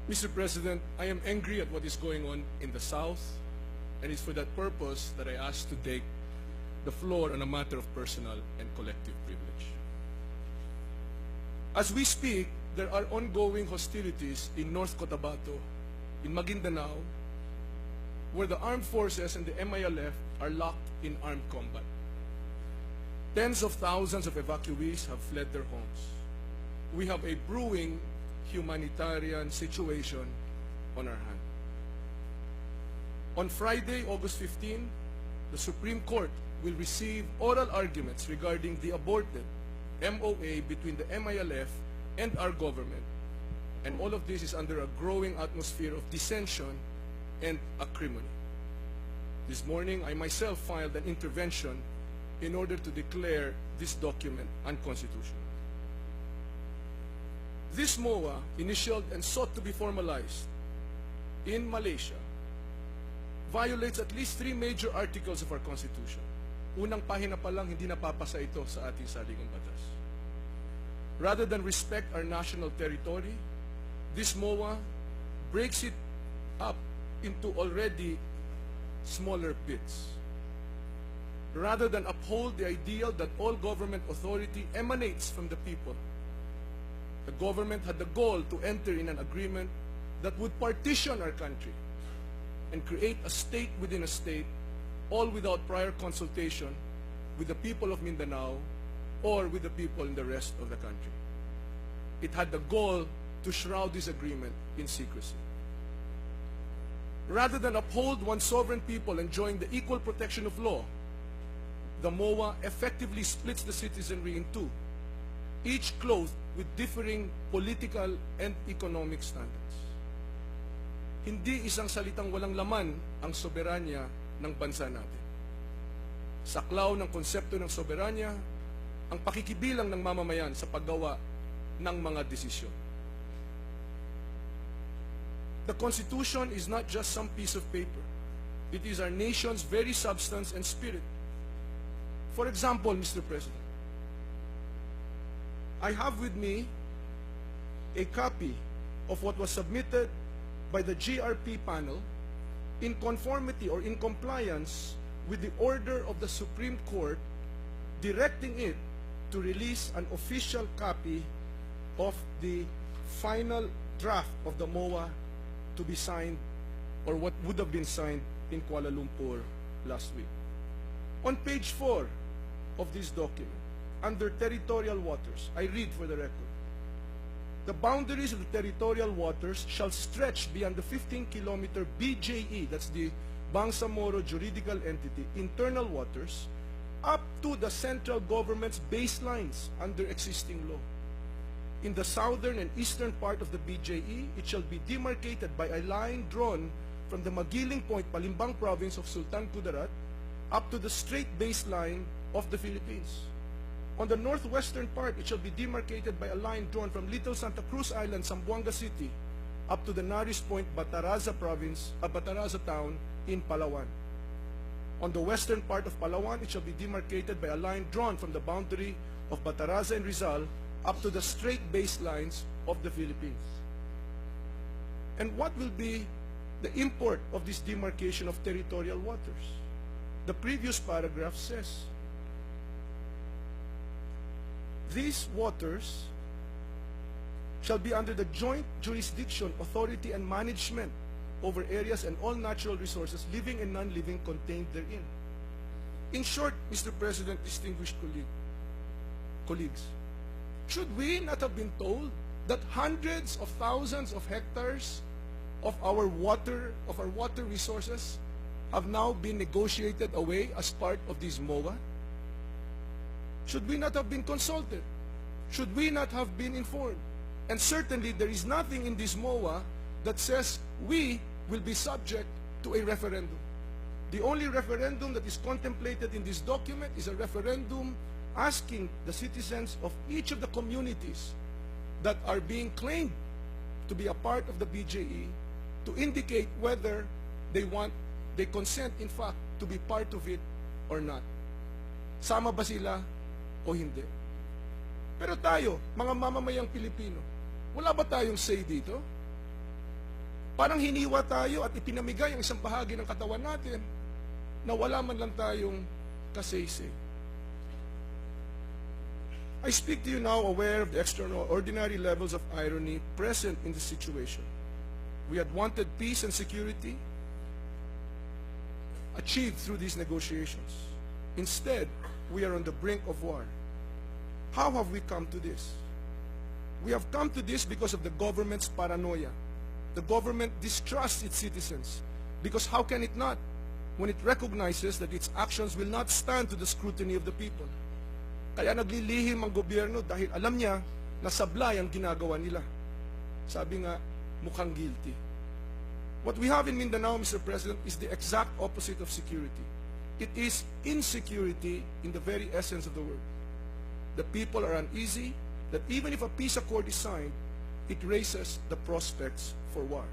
Mr. President, I am angry at what is going on in the South, and it's for that purpose that I ask to take the floor on a matter of personal and collective privilege. As we speak, there are ongoing hostilities in North Cotabato, in Maguindanao, where the armed forces and the MILF are locked in armed combat. Tens of thousands of evacuees have fled their homes. We have a brewing humanitarian situation on our hand. On Friday, August 15, the Supreme Court will receive oral arguments regarding the aborted MOA between the MILF and our government. And all of this is under a growing atmosphere of dissension and acrimony. This morning, I myself filed an intervention in order to declare this document unconstitutional. This MOA, initialed and sought to be formalized in Malaysia, violates at least 3 major articles of our Constitution. Unang pahina pa lang, hindi napapasa ito sa ating saligang batas. Rather than respect our national territory, this MOA breaks it up into already smaller bits. Rather than uphold the ideal that all government authority emanates from the people, the government had the goal to enter in an agreement that would partition our country and create a state within a state, all without prior consultation with the people of Mindanao or with the people in the rest of the country. It had the goal to shroud this agreement in secrecy. Rather than uphold one sovereign people enjoying the equal protection of law, the MOA effectively splits the citizenry in two, each clothed with differing political and economic standards. Hindi isang salitang walang laman ang soberanya ng bansa natin. Saklaw ng konsepto ng soberanya ang pakikibilang ng mamamayan sa paggawa ng mga desisyon. The Constitution is not just some piece of paper. It is our nation's very substance and spirit. For example, Mr. President, I have with me a copy of what was submitted by the GRP panel in conformity or in compliance with the order of the Supreme Court directing it to release an official copy of the final draft of the MOA to be signed, or what would have been signed in Kuala Lumpur last week. On page 4 of this document, under territorial waters, I read for the record, the boundaries of the territorial waters shall stretch beyond the 15-kilometer BJE, that's the BANGSAMORO juridical entity, internal waters, up to the central government's baselines under existing law. In the southern and eastern part of the BJE, it shall be demarcated by a line drawn from the Magiling Point, Palimbang province of Sultan Kudarat, up to the straight baseline of the Philippines. On the northwestern part, it shall be demarcated by a line drawn from Little Santa Cruz Island, Zamboanga City, up to the Naris Point, Bataraza province, Bataraza town in Palawan. On the western part of Palawan, it shall be demarcated by a line drawn from the boundary of Bataraza and Rizal up to the straight baselines of the Philippines. And what will be the import of this demarcation of territorial waters? The previous paragraph says, these waters shall be under the joint jurisdiction, authority, and management over areas and all natural resources, living and non-living, contained therein. In short, Mr. President, distinguished colleagues, should we not have been told that hundreds of thousands of hectares of our water resources have now been negotiated away as part of this MOA? Should we not have been consulted? Should we not have been informed? And certainly there is nothing in this MOA that says we will be subject to a referendum. The only referendum that is contemplated in this document is a referendum asking the citizens of each of the communities that are being claimed to be a part of the BJE to indicate whether they consent in fact to be part of it or not. Sama ba sila o hindi? Pero tayo, mga mamamayang Pilipino, wala ba tayong say dito? Parang hiniwa tayo at ipinamigay ang isang bahagi ng katawan natin na wala man lang tayong kasaysay. I speak to you now aware of the extraordinary levels of irony present in the situation. We had wanted peace and security achieved through these negotiations. Instead, we are on the brink of war. How have we come to this? We have come to this because of the government's paranoia. The government distrusts its citizens because how can it not when it recognizes that its actions will not stand to the scrutiny of the people? Kaya naglilihim ang gobyerno dahil alam niya na sablay ang ginagawa nila. Sabi nga, mukhang guilty. What we have in Mindanao, Mr. President, is the exact opposite of security. It is insecurity in the very essence of the word. The people are uneasy that even if a peace accord is signed, it raises the prospects for war.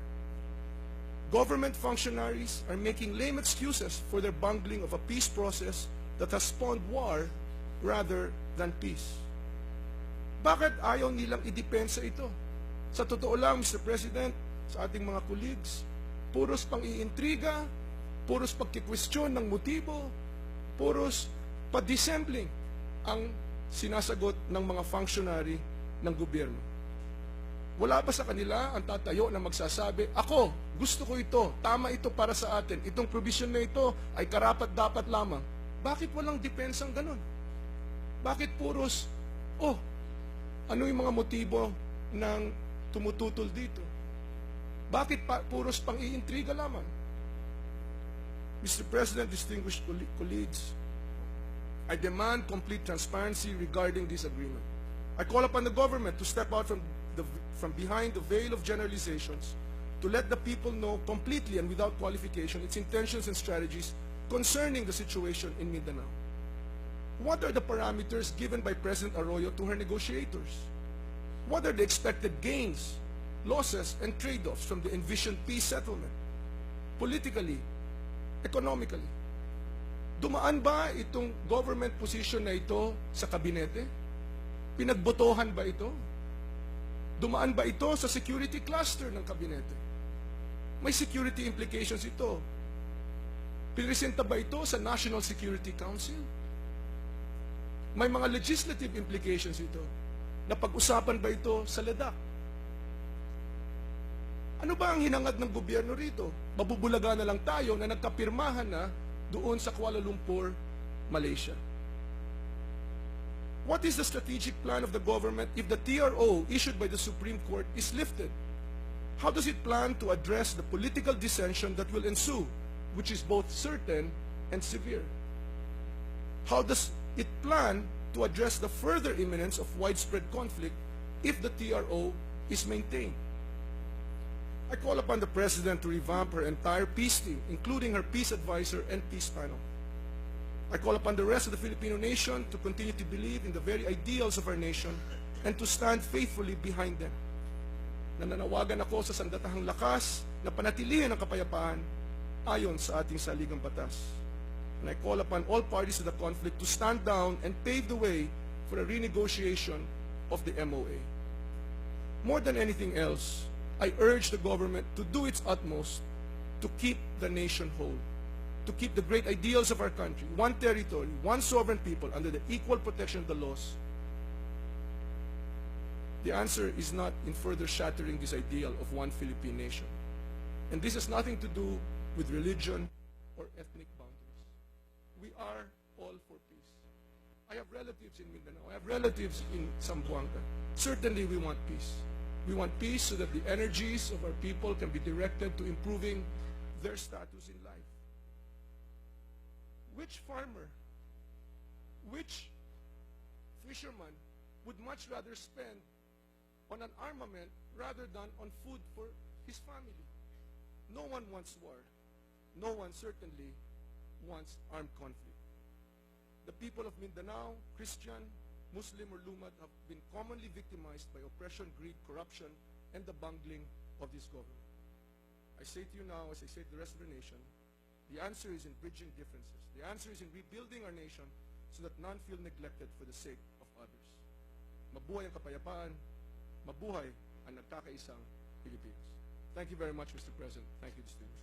Government functionaries are making lame excuses for their bungling of a peace process that has spawned war rather than peace. Bakit ayaw nilang idepensa ito? Sa totoo lang, Mr. President, sa ating mga colleagues, puros pang-iintriga, puros pagkikwestiyon ng motibo, puros pa-dissembling ang sinasagot ng mga functionary ng gobyerno. Wala ba sa kanila ang tatayo na magsasabi, ako, gusto ko ito, tama ito para sa atin, itong provision na ito ay karapat-dapat lamang. Bakit walang depensang ganon? Bakit puros, ano yung mga motibo ng tumututol dito? Bakit puros pang-iintriga lamang? Mr. President, distinguished colleagues, I demand complete transparency regarding this agreement. I call upon the government to step out from behind the veil of generalizations to let the people know completely and without qualification its intentions and strategies concerning the situation in Mindanao. What are the parameters given by President Arroyo to her negotiators? What are the expected gains, losses, and trade-offs from the envisioned peace settlement? Politically, economically. Dumaan ba itong government position na ito sa kabinete? Pinagbotohan ba ito? Dumaan ba ito sa security cluster ng kabinete? May security implications ito. Pinresenta ba ito sa National Security Council? May mga legislative implications ito. Napag-usapan ba ito sa LEDAC? Ano ba ang hinangad ng gobyerno rito? Mabubulaga na lang tayo na nagkapirmahan na doon sa Kuala Lumpur, Malaysia. What is the strategic plan of the government if the TRO issued by the Supreme Court is lifted? How does it plan to address the political dissension that will ensue, which is both certain and severe? How does it plan to address the further imminence of widespread conflict if the TRO is maintained? I call upon the President to revamp her entire peace team, including her peace advisor and peace panel. I call upon the rest of the Filipino nation to continue to believe in the very ideals of our nation and to stand faithfully behind them. Nananawagan ako sa sandatahang lakas na panatilihin ang kapayapaan ayon sa ating saligang batas. And I call upon all parties to the conflict to stand down and pave the way for a renegotiation of the MOA. More than anything else, I urge the government to do its utmost to keep the nation whole, to keep the great ideals of our country, one territory, one sovereign people, under the equal protection of the laws. The answer is not in further shattering this ideal of one Philippine nation. And this has nothing to do with religion or ethnic boundaries. We are all for peace. I have relatives in Mindanao. I have relatives in Zamboanga. Certainly we want peace. We want peace so that the energies of our people can be directed to improving their status in life. Which farmer, which fisherman would much rather spend on an armament rather than on food for his family? No one wants war. No one certainly wants armed conflict. The people of Mindanao, Christian, Muslim, or Lumad, have been commonly victimized by oppression, greed, corruption, and the bungling of this government. I say to you now, as I say to the rest of the nation, the answer is in bridging differences. The answer is in rebuilding our nation so that none feel neglected for the sake of others. Mabuhay ang kapayapaan, mabuhay ang nagkakaisang Pilipinas. Thank you very much, Mr. President. Thank you, distinguished.